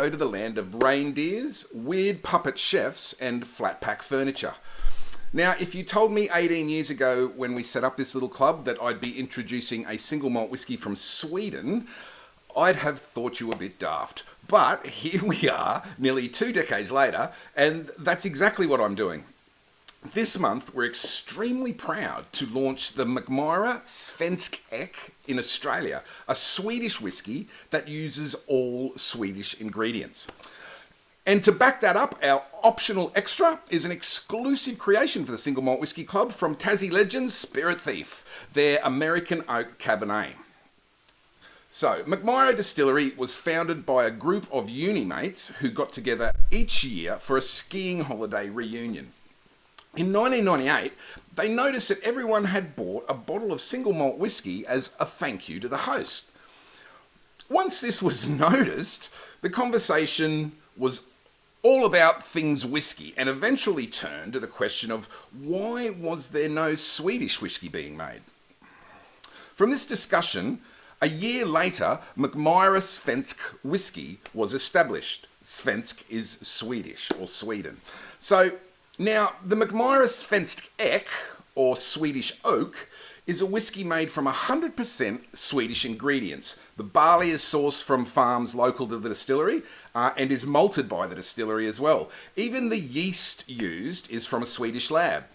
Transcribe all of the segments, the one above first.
go to the land of reindeers, weird puppet chefs, and flat pack furniture. Now, if you told me 18 years ago when we set up this little club that I'd be introducing a single malt whiskey from Sweden, I'd have thought you a bit daft. But here we are, nearly 2 decades later, and that's exactly what I'm doing. This month, we're extremely proud to launch the Mackmyra Svensk in Australia, a Swedish whiskey that uses all Swedish ingredients. And to back that up, our optional extra is an exclusive creation for the Single Malt Whiskey Club from Tassie legends Spirit Thief, their American Oak Cabernet. So, Mackmyra Distillery was founded by a group of uni mates who got together each year for a skiing holiday reunion. In 1998, they noticed that everyone had bought a bottle of single malt whiskey as a thank you to the host. Once this was noticed, the conversation was all about things whiskey and eventually turned to the question of why was there no Swedish whiskey being made? From this discussion, a year later, Mackmyra Svensk whiskey was established. Svensk is Swedish or Sweden. So now, the Mackmyra Svensk Ek, or Swedish oak, is a whiskey made from 100% Swedish ingredients. The barley is sourced from farms local to the distillery and is malted by the distillery as well. Even the yeast used is from a Swedish lab.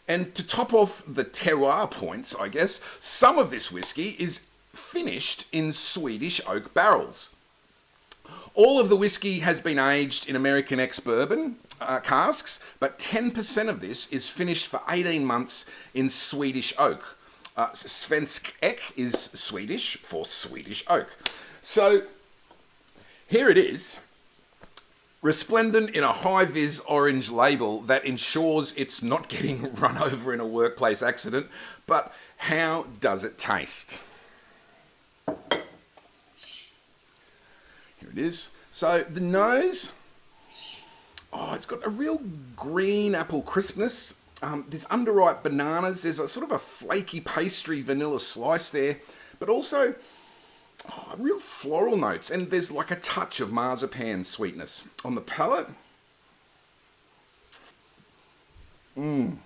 And to top off the terroir points, I guess, some of this whiskey is finished in Swedish oak barrels. All of the whiskey has been aged in American ex-bourbon casks, but 10% of this is finished for 18 months in Swedish oak. Svensk Ek is Swedish for Swedish oak. So here it is, resplendent in a high-vis orange label that ensures it's not getting run over in a workplace accident. But how does it taste? Here it is. So the nose, it's got a real green apple crispness. There's underripe bananas. There's a sort of a flaky pastry vanilla slice there, but also real floral notes. And there's like a touch of marzipan sweetness on the palate. It's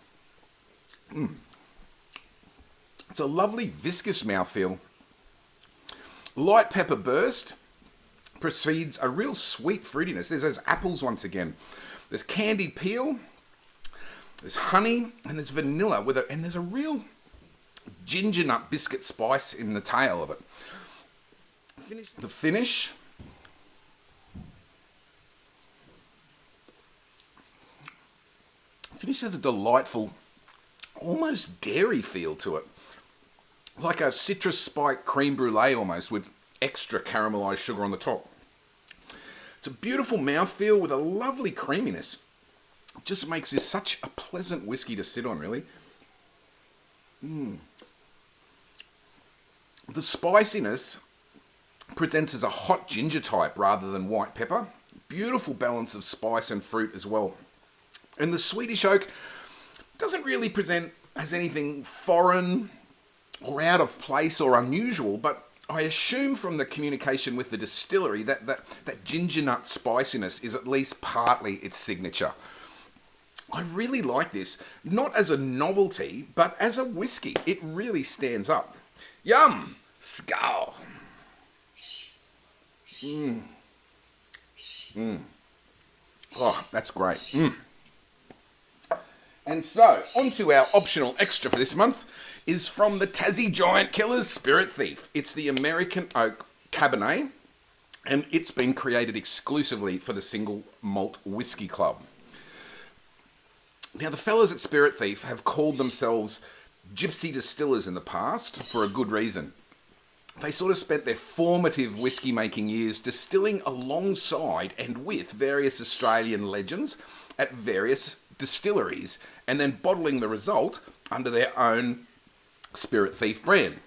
a lovely viscous mouthfeel. Light pepper burst precedes a real sweet fruitiness. There's those apples once again. There's candied peel, there's honey, and there's vanilla and there's a real ginger nut biscuit spice in the tail of it. The finish. Finish has a delightful, almost dairy feel to it. Like a citrus spiked creme brulee almost, with extra caramelized sugar on the top. It's a beautiful mouthfeel with a lovely creaminess. It just makes this such a pleasant whiskey to sit on, really. The spiciness presents as a hot ginger type rather than white pepper. Beautiful balance of spice and fruit as well. And the Swedish oak doesn't really present as anything foreign or out of place or unusual, but I assume from the communication with the distillery that ginger nut spiciness is at least partly its signature. I really like this, not as a novelty, but as a whiskey. It really stands up. Yum! Skål! Oh, that's great. And so, onto our optional extra for this month is from the Tassie Giant Killers Spirit Thief. It's the American Oak Cabernet, and it's been created exclusively for the Single Malt Whiskey Club. Now, the fellas at Spirit Thief have called themselves gypsy distillers in the past for a good reason. They sort of spent their formative whiskey making years distilling alongside and with various Australian legends at various distilleries, and then bottling the result under their own Spirit Thief brand.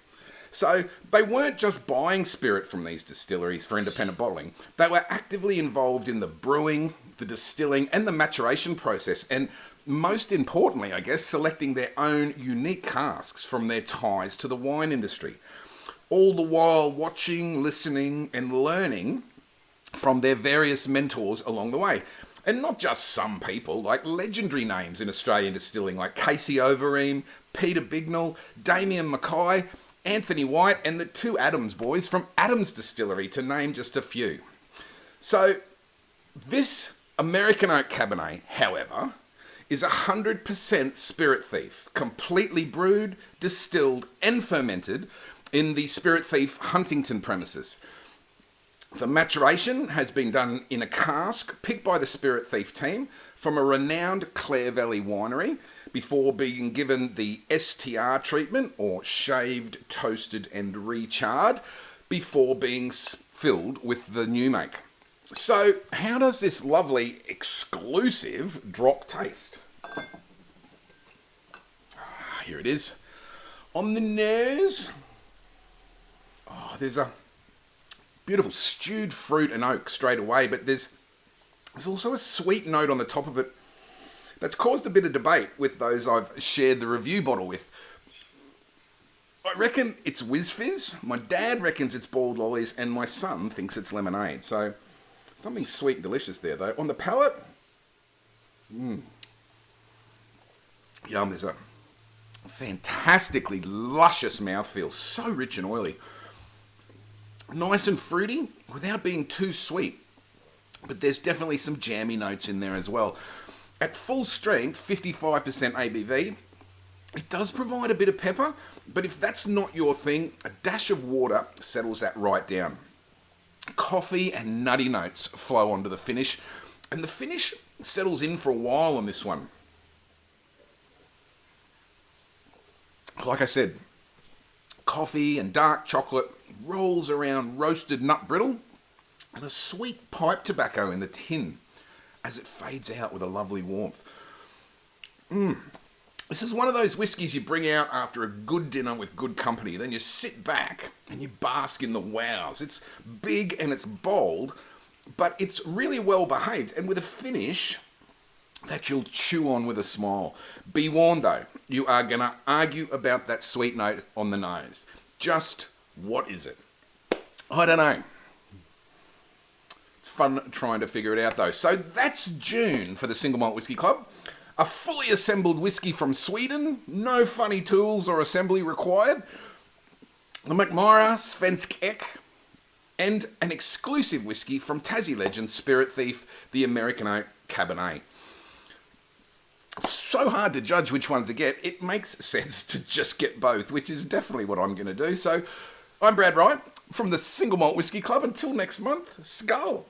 So they weren't just buying spirit from these distilleries for independent bottling. They were actively involved in the brewing, the distilling, and the maturation process, and most importantly, I guess, selecting their own unique casks from their ties to the wine industry. All the while watching, listening, and learning from their various mentors along the way. And not just some people, like legendary names in Australian distilling, like Casey Overeem, Peter Bignell, Damien Mackay, Anthony White, and the two Adams boys from Adams Distillery, to name just a few. So, this American Oak Cabernet, however, is 100% Spirit Thief, completely brewed, distilled, and fermented in the Spirit Thief Huntington premises. The maturation has been done in a cask picked by the Spirit Thief team from a renowned Clare Valley winery before being given the STR treatment, or shaved, toasted and recharred, before being filled with the new make. So how does this lovely exclusive drop taste? Here it is. On the nose, there's a beautiful stewed fruit and oak straight away, but there's also a sweet note on the top of it that's caused a bit of debate with those I've shared the review bottle with. I reckon it's Whiz Fizz, my dad reckons it's Bald Lollies, and my son thinks it's lemonade. So something sweet and delicious there though. On the palate, yum, there's a fantastically luscious mouthfeel, so rich and oily. Nice and fruity without being too sweet, but there's definitely some jammy notes in there as well. At full strength, 55% ABV, it does provide a bit of pepper, but if that's not your thing, a dash of water settles that right down. Coffee and nutty notes flow onto the finish, and the finish settles in for a while on this one. Like I said, coffee and dark chocolate rolls around roasted nut brittle, and a sweet pipe tobacco in the tin as it fades out with a lovely warmth. This is one of those whiskies you bring out after a good dinner with good company. Then you sit back and you bask in the wows. It's big and it's bold, but it's really well behaved and with a finish that you'll chew on with a smile. Be warned though, you are going to argue about that sweet note on the nose. Just what is it? I don't know. It's fun trying to figure it out though. So that's June for the Single Malt Whisky Club. A fully assembled whisky from Sweden, no funny tools or assembly required. The Mackmyra Svensk, and an exclusive whisky from Tassie legend Spirit Thief, the American Oak Cabernet. So hard to judge which one to get, it makes sense to just get both, which is definitely what I'm going to do. So I'm Brad Wright from the Single Malt Whisky Club. Until next month, skull.